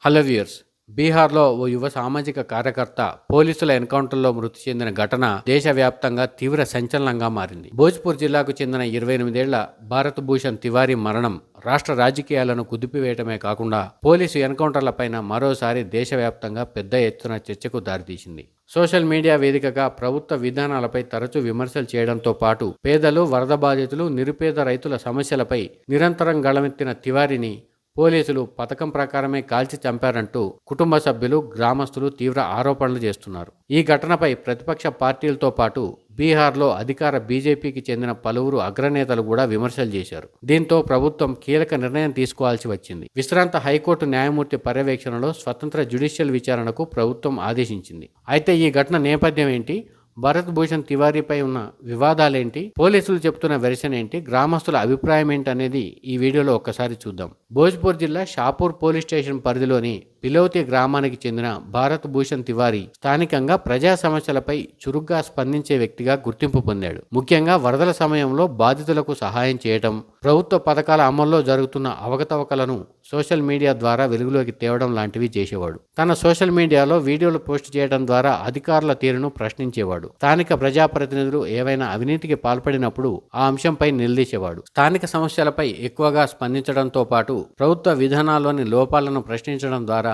Hello viewers. బీహార్లో ఓ యువ సామాజిక కార్యకర్త పోలీసుల ఎన్కౌంటర్లో మృతి చెందిన ఘటన దేశవ్యాప్తంగా తీవ్ర సంచలనంగా మారింది. భోజ్పూర్ జిల్లాకు చెందిన 28 ఏళ్ల భారత్ భూషణ్ తివారీ మరణం రాష్ట్ర రాజకీయాలను కుదిపివేయటమే కాకుండా పోలీసు ఎన్కౌంటర్లపైన మరోసారి దేశవ్యాప్తంగా పెద్ద ఎత్తున చర్చకు దారితీసింది. సోషల్ మీడియా వేదికగా ప్రభుత్వ విధానాలపై తరచూ విమర్శలు చేయడంతో పాటు పేదలు, వరద బాధితులు, నిరుపేద రైతుల సమస్యలపై నిరంతరం గళమెత్తిన తివారీని పోలీసులు పథకం ప్రకారమే కాల్చి చంపారంటూ కుటుంబ సభ్యులు, గ్రామస్తులు తీవ్ర ఆరోపణలు చేస్తున్నారు. ఈ ఘటనపై ప్రతిపక్ష పార్టీలతో పాటు బీహార్లో అధికార బీజేపీకి చెందిన పలువురు అగ్రనేతలు కూడా విమర్శలు చేశారు. దీంతో ప్రభుత్వం కీలక నిర్ణయం తీసుకోవాల్సి వచ్చింది. విశ్రాంత హైకోర్టు న్యాయమూర్తి పర్యవేక్షణలో స్వతంత్ర జ్యుడిషియల్ విచారణకు ప్రభుత్వం ఆదేశించింది. అయితే ఈ ఘటన నేపథ్యం ఏంటి? భారత్ భూషణ్ తివారీపై ఉన్న వివాదాలేంటి? పోలీసులు చెప్తున్న వెర్షన్ ఏంటి? గ్రామస్తుల అభిప్రాయం ఏంటి అనేది ఈ వీడియోలో ఒక్కసారి చూద్దాం. భోజ్పూర్ జిల్లా షాపూర్ పోలీస్ స్టేషన్ పరిధిలోని పిలౌతి గ్రామానికి చెందిన భారత్ భూషణ్ తివారీ స్థానికంగా ప్రజా సమస్యలపై చురుగ్గా స్పందించే వ్యక్తిగా గుర్తింపు పొందాడు. ముఖ్యంగా వరదల సమయంలో బాధితులకు సహాయం చేయడం, ప్రభుత్వ పథకాల అమల్లో జరుగుతున్న అవకతవకలను సోషల్ మీడియా ద్వారా వెలుగులోకి తేవడం లాంటివి చేసేవాడు. తన సోషల్ మీడియాలో వీడియోలు పోస్ట్ చేయడం ద్వారా అధికారుల తీరును ప్రశ్నించేవాడు. స్థానిక ప్రజాప్రతినిధులు ఏవైనా అవినీతికి పాల్పడినప్పుడు ఆ అంశంపై నిలదీసేవాడు. స్థానిక సమస్యలపై ఎక్కువగా స్పందించడంతో పాటు ప్రభుత్వ విధానాల్లోని లోపాలను ప్రశ్నించడం ద్వారా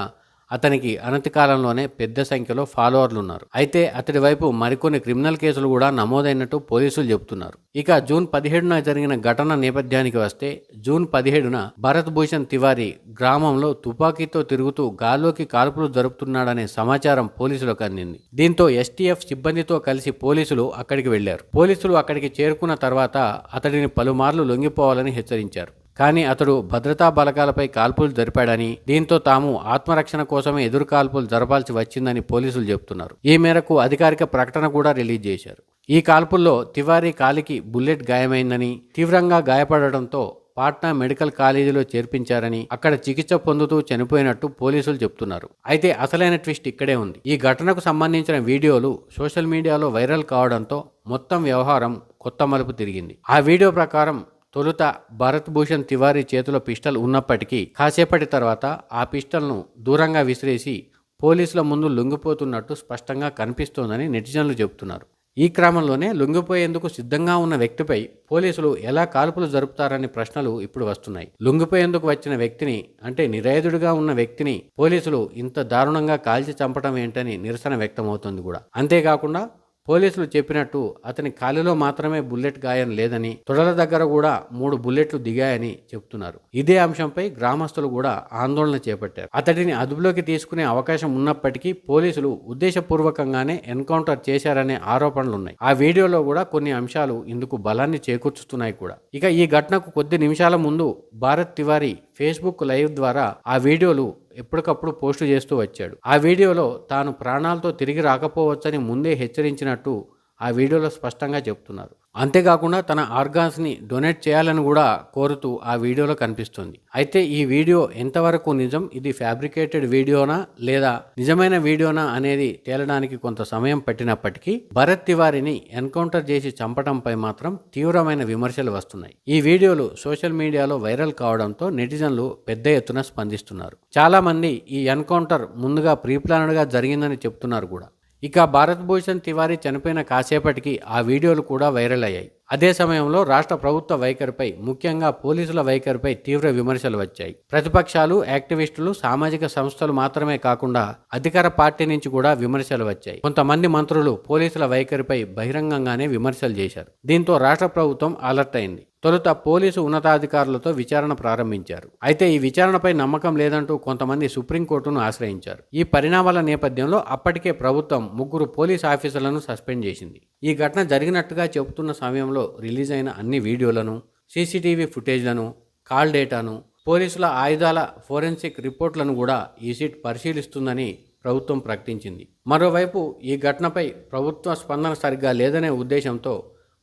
అతనికి అనతి కాలంలోనే పెద్ద సంఖ్యలో ఫాలోవర్లు ఉన్నారు. అయితే అతడి వైపు మరికొన్ని క్రిమినల్ కేసులు కూడా నమోదైనట్టు పోలీసులు చెబుతున్నారు. ఇక జూన్ 17న జరిగిన ఘటన నేపథ్యానికి వస్తే, జూన్ 17న భారత్ భూషణ్ తివారీ గ్రామంలో తుపాకీతో తిరుగుతూ గాల్లోకి కాల్పులు జరుపుతున్నాడనే సమాచారం పోలీసులకు అందింది. దీంతో ఎస్టీఎఫ్ సిబ్బందితో కలిసి పోలీసులు అక్కడికి వెళ్లారు. పోలీసులు అక్కడికి చేరుకున్న తర్వాత అతడిని పలుమార్లు లొంగిపోవాలని హెచ్చరించారు. కానీ అతడు భద్రతా బలగాలపై కాల్పులు జరిపాడని, దీంతో తాము ఆత్మరక్షణ కోసమే ఎదురు కాల్పులు జరపాల్సి వచ్చిందని పోలీసులు చెబుతున్నారు. ఈ మేరకు అధికారిక ప్రకటన కూడా రిలీజ్ చేశారు. ఈ కాల్పుల్లో తివారీ కాలికి బుల్లెట్ గాయమైందని, తీవ్రంగా గాయపడడంతో పాట్నా మెడికల్ కాలేజీలో చేర్పించారని, అక్కడ చికిత్స పొందుతూ చనిపోయినట్టు పోలీసులు చెబుతున్నారు. అయితే అసలైన ట్విస్ట్ ఇక్కడే ఉంది. ఈ ఘటనకు సంబంధించిన వీడియోలు సోషల్ మీడియాలో వైరల్ కావడంతో మొత్తం వ్యవహారం కొత్త మలుపు తిరిగింది. ఆ వీడియో ప్రకారం తొలుత భారత్ భూషణ్ తివారీ చేతిలో పిస్టల్ ఉన్నప్పటికీ కాసేపటి తర్వాత ఆ పిస్టల్ను దూరంగా విసిరేసి పోలీసుల ముందు లొంగిపోతున్నట్టు స్పష్టంగా కనిపిస్తోందని నెటిజన్లు చెబుతున్నారు. ఈ క్రమంలోనే లొంగిపోయేందుకు సిద్ధంగా ఉన్న వ్యక్తిపై పోలీసులు ఎలా కాల్పులు జరుపుతారనే ప్రశ్నలు ఇప్పుడు వస్తున్నాయి. లొంగిపోయేందుకు వచ్చిన వ్యక్తిని, అంటే నిరాయుధుడిగా ఉన్న వ్యక్తిని పోలీసులు ఇంత దారుణంగా కాల్చి చంపడం ఏంటని నిరసన వ్యక్తమవుతోంది కూడా. అంతేకాకుండా పోలీసులు చెప్పినట్టు అతని కాలిలో మాత్రమే బుల్లెట్ గాయం లేదని, తొడల దగ్గర కూడా 3 బుల్లెట్లు దిగాయని చెప్తున్నారు. ఇదే అంశంపై గ్రామస్తులు కూడా ఆందోళన చేపట్టారు. అతడిని అదుపులోకి తీసుకునే అవకాశం ఉన్నప్పటికీ పోలీసులు ఉద్దేశపూర్వకంగానే ఎన్కౌంటర్ చేశారనే ఆరోపణలున్నాయి. ఆ వీడియోలో కూడా కొన్ని అంశాలు ఇందుకు బలాన్ని చేకూర్చుతున్నాయి కూడా. ఇక ఈ ఘటనకు కొద్ది నిమిషాల ముందు భారత్ తివారీ ఫేస్బుక్ లైవ్ ద్వారా ఆ వీడియోలు ఎప్పటికప్పుడు పోస్టు చేస్తూ వచ్చాడు. ఆ వీడియోలో తాను ప్రాణాలతో తిరిగి రాకపోవచ్చని ముందే హెచ్చరించినట్టు ఆ వీడియోలో స్పష్టంగా చెప్తున్నారు. అంతేకాకుండా తన ఆర్గాన్స్ని డొనేట్ చేయాలని కూడా కోరుతూ ఆ వీడియోలో కనిపిస్తుంది. అయితే ఈ వీడియో ఎంతవరకు నిజం, ఇది ఫ్యాబ్రికేటెడ్ వీడియోనా లేదా నిజమైన వీడియోనా అనేది తేలడానికి కొంత సమయం పట్టినప్పటికీ భరత్ తివారీని ఎన్కౌంటర్ చేసి చంపడంపై మాత్రం తీవ్రమైన విమర్శలు వస్తున్నాయి. ఈ వీడియోలు సోషల్ మీడియాలో వైరల్ కావడంతో నెటిజన్లు పెద్ద ఎత్తున స్పందిస్తున్నారు. చాలా మంది ఈ ఎన్కౌంటర్ ముందుగా ప్రీప్లాన్డ్గా జరిగిందని చెప్తున్నారు కూడా. ఇక భారత్ భూషణ్ తివారీ చనిపోయిన కాసేపటికి ఆ వీడియోలు కూడా వైరల్ అయ్యాయి. అదే సమయంలో రాష్ట్ర ప్రభుత్వ వైఖరిపై, ముఖ్యంగా పోలీసుల వైఖరిపై తీవ్ర విమర్శలు వచ్చాయి. ప్రతిపక్షాలు, యాక్టివిస్టులు, సామాజిక సంస్థలు మాత్రమే కాకుండా అధికార పార్టీ నుంచి కూడా విమర్శలు వచ్చాయి. కొంతమంది మంత్రులు పోలీసుల వైఖరిపై బహిరంగంగానే విమర్శలు చేశారు. దీంతో రాష్ట్ర ప్రభుత్వం అలర్ట్ అయింది. తొలుత పోలీసు ఉన్నతాధికారులతో విచారణ ప్రారంభించారు. అయితే ఈ విచారణపై నమ్మకం లేదంటూ కొంతమంది సుప్రీంకోర్టును ఆశ్రయించారు. ఈ పరిణామాల నేపథ్యంలో అప్పటికే ప్రభుత్వం 3 పోలీస్ ఆఫీసర్లను సస్పెండ్ చేసింది. ఈ ఘటన జరిగినట్టుగా చెబుతున్న సమయంలో రిలీజ్ అయిన అన్ని వీడియోలను, సీసీటీవీ ఫుటేజ్లను, కాల్ డేటాను, పోలీసుల ఆయుధాల ఫోరెన్సిక్ రిపోర్ట్లను కూడా ఈ సిట్ పరిశీలిస్తుందని ప్రభుత్వం ప్రకటించింది. మరోవైపు ఈ ఘటనపై ప్రభుత్వ స్పందన సరిగ్గా లేదనే ఉద్దేశంతో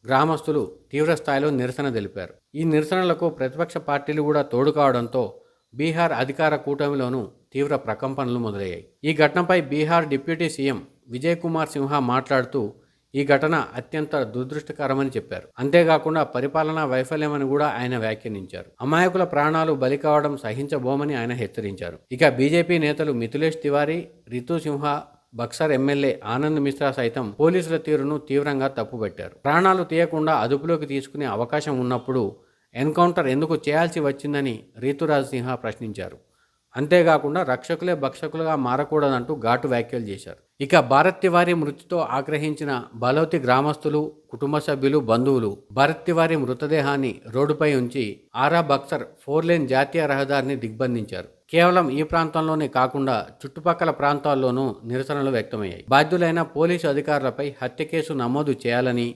గ్రామస్తులు తీవ్ర స్థాయిలో నిరసన తెలిపారు. ఈ నిరసనలకు ప్రతిపక్ష పార్టీలు కూడా తోడు కావడంతో బీహార్ అధికార కూటమిలోనూ తీవ్ర ప్రకంపనలు మొదలయ్యాయి. ఈ ఘటనపై బీహార్ డిప్యూటీ సీఎం విజయ్ కుమార్ సింహా మాట్లాడుతూ, ఈ ఘటన అత్యంత దురదృష్టకరమని చెప్పారు. అంతేకాకుండా పరిపాలనా వైఫల్యమని కూడా ఆయన వ్యాఖ్యానించారు. అమాయకుల ప్రాణాలు బలి కావడం సహించబోమని ఆయన హెచ్చరించారు. ఇక బీజేపీ నేతలు మిథిలేష్ తివారీ, రితు సింహ, బక్సర్ ఎమ్మెల్యే ఆనంద్ మిశ్రా సైతం పోలీసుల తీరును తీవ్రంగా తప్పుపట్టారు. ప్రాణాలు తీయకుండా అదుపులోకి తీసుకునే అవకాశం ఉన్నప్పుడు ఎన్కౌంటర్ ఎందుకు చేయాల్సి వచ్చిందని రీతురాజ్ సింహ ప్రశ్నించారు. అంతేకాకుండా రక్షకులే భక్షకులుగా మారకూడదంటూ ఘాటు వ్యాఖ్యలు చేశారు. ఇక భారత్ తివారీ మృతితో ఆగ్రహించిన బలౌతి గ్రామస్తులు, కుటుంబ సభ్యులు, బంధువులు భారత్ తివారీ మృతదేహాన్ని రోడ్డుపై ఉంచి ఆరా బక్సర్ 4 లేన్ జాతీయ రహదారిని దిగ్బంధించారు. కేవలం ఈ ప్రాంతంలోనే కాకుండా చుట్టుపక్కల ప్రాంతాల్లోనూ నిరసనలు వ్యక్తమయ్యాయి. బాధ్యులైన పోలీసు అధికారులపై హత్య కేసు నమోదు చేయాలని,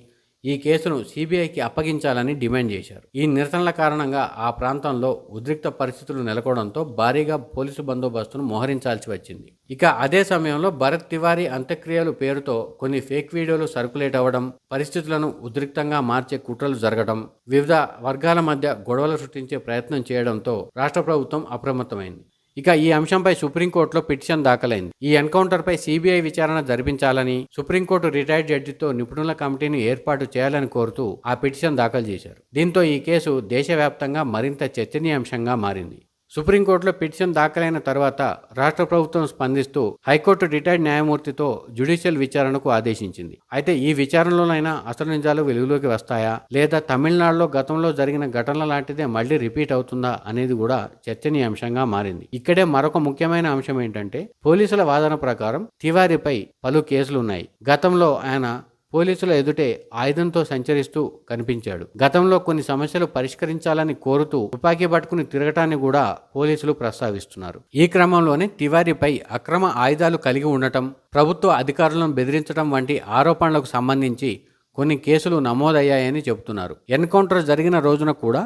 ఈ కేసును సిబిఐకి అప్పగించాలని డిమాండ్ చేశారు. ఈ నిరసనల కారణంగా ఆ ప్రాంతంలో ఉద్రిక్త పరిస్థితులు నెలకొనడంతో భారీగా పోలీసు బందోబస్తును మోహరించాల్సి వచ్చింది. ఇక అదే సమయంలో భరత్ తివారీ అంత్యక్రియలు పేరుతో కొన్ని ఫేక్ వీడియోలు సర్కులేట్ అవ్వడం, పరిస్థితులను ఉద్రిక్తంగా మార్చే కుట్రలు జరగడం, వివిధ వర్గాల మధ్య గొడవలు సృష్టించే ప్రయత్నం చేయడంతో రాష్ట్ర ప్రభుత్వం అప్రమత్తమైంది. ఇక ఈ అంశంపై సుప్రీంకోర్టులో పిటిషన్ దాఖలైంది. ఈ ఎన్కౌంటర్పై సిబిఐ విచారణ జరిపించాలని సుప్రీంకోర్టు రిటైర్డ్ జడ్జితో నిపుణుల కమిటీని ఏర్పాటు చేయాలని కోరుతూ ఆ పిటిషన్ దాఖలు చేశారు. దీంతో ఈ కేసు దేశవ్యాప్తంగా మరింత చర్చనీయాంశంగా మారింది. సుప్రీంకోర్టులో పిటిషన్ దాఖలైన తర్వాత రాష్ట్ర ప్రభుత్వం స్పందిస్తూ హైకోర్టు రిటైర్డ్ న్యాయమూర్తితో జ్యుడిషియల్ విచారణకు ఆదేశించింది. అయితే ఈ విచారణలోనైనా అసలు నిజాలు వెలుగులోకి వస్తాయా, లేదా తమిళనాడులో గతంలో జరిగిన ఘటనల లాంటిదే మళ్లీ రిపీట్ అవుతుందా అనేది కూడా చర్చనీయాంశంగా మారింది. ఇక్కడే మరొక ముఖ్యమైన అంశం ఏంటంటే, పోలీసుల వాదన ప్రకారం తివారీపై పలు కేసులున్నాయి. గతంలో ఆయన పోలీసుల ఎదుటే ఆయుధంతో సంచరిస్తూ కనిపించాడు. గతంలో కొన్ని సమస్యలు పరిష్కరించాలని కోరుతూ తుపాకీ పట్టుకుని తిరగటాన్ని కూడా పోలీసులు ప్రస్తావిస్తున్నారు. ఈ క్రమంలోనే తివారీపై అక్రమ ఆయుధాలు కలిగి ఉండటం, ప్రభుత్వ అధికారులను బెదిరించడం వంటి ఆరోపణలకు సంబంధించి కొన్ని కేసులు నమోదయ్యాయని చెబుతున్నారు. ఎన్కౌంటర్ జరిగిన రోజున కూడా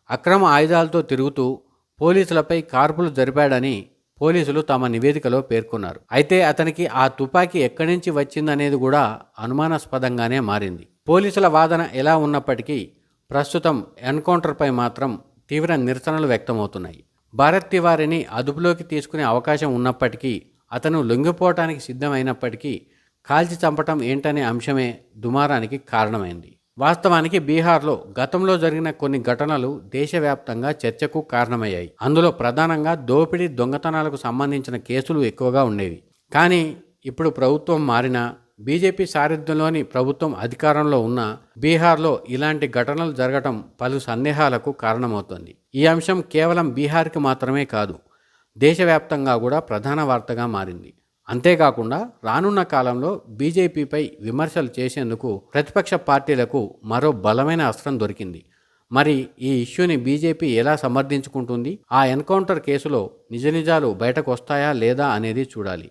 అక్రమ ఆయుధాలతో తిరుగుతూ పోలీసులపై కాల్పులు జరిపాడని పోలీసులు తమ నివేదికలో పేర్కొన్నారు. అయితే అతనికి ఆ తుపాకీ ఎక్కడి నుంచి వచ్చిందనేది కూడా అనుమానాస్పదంగానే మారింది. పోలీసుల వాదన ఎలా ఉన్నప్పటికీ ప్రస్తుతం ఎన్కౌంటర్పై మాత్రం తీవ్ర నిరసనలు వ్యక్తమవుతున్నాయి. భారత్ తివారీని అదుపులోకి తీసుకునే అవకాశం ఉన్నప్పటికీ, అతను లొంగిపోవటానికి సిద్ధమైనప్పటికీ కాల్చి చంపటం ఏంటనే అంశమే దుమారానికి కారణమైంది. వాస్తవానికి బీహార్లో గతంలో జరిగిన కొన్ని ఘటనలు దేశవ్యాప్తంగా చర్చకు కారణమయ్యాయి. అందులో ప్రధానంగా దోపిడీ, దొంగతనాలకు సంబంధించిన కేసులు ఎక్కువగా ఉండేవి. కానీ ఇప్పుడు ప్రభుత్వం మారినా, బీజేపీ సారథ్యంలోని ప్రభుత్వం అధికారంలో ఉన్న బీహార్లో ఇలాంటి ఘటనలు జరగటం పలు సందేహాలకు కారణమవుతోంది. ఈ అంశం కేవలం బీహార్కి మాత్రమే కాదు, దేశవ్యాప్తంగా కూడా ప్రధాన వార్తగా మారింది. అంతేకాకుండా రానున్న కాలంలో బీజేపీపై విమర్శలు చేసేందుకు ప్రతిపక్ష పార్టీలకు మరో బలమైన అస్త్రం దొరికింది. మరి ఈ ఇష్యూని బీజేపీ ఎలా సమర్థించుకుంటుంది? ఆ ఎన్కౌంటర్ కేసులో నిజాలు బయటకు వస్తాయా లేదా అనేది చూడాలి.